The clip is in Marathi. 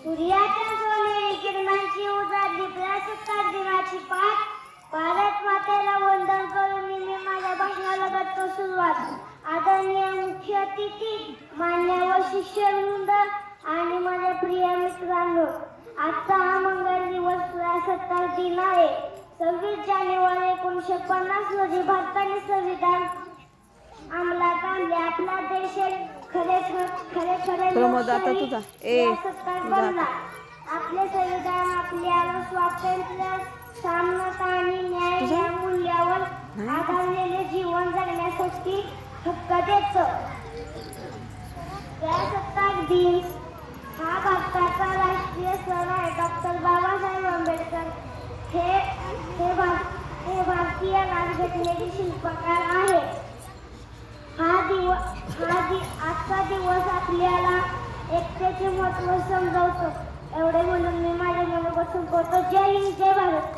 सूर्याच्या सोनेरी किरणांची उजाडली प्रजासत्ताक दिनाची पाठ भारत मातेला वंदन करून मी माझ्या भाषणाला करतो सुरुवात. आदरणीय मुख्य अतिथी, मान्यवर शिष्यवृंद आणि माझ्या प्रिय मित्रांनो, आजचा हा मंगळ दिवस प्रजासत्ताक दिन आहे. 26 जानेवारी 1950 रोजी भारताने संविधान अंमलात आणले. आपला देश खरे बनला. आपले संविधान आपल्याला स्वातंत्र्य, समानता आणि न्याय या मूल्यावर आधारलेले जीवन जगण्यासाठी हक्क देतं. प्रजासत्ताक दिन हा भारताचा राष्ट्रीय सण आहे. डॉक्टर बाबासाहेब आंबेडकर हे भारतीय राज्यघटनेचे शिल्पकार आहेत. आजचा दिवस आपल्याला एकतेचे महत्त्व समजावतो. एवढे म्हणून मी माझ्या मनापासून बोलतो. जय हिंद, जय भारत.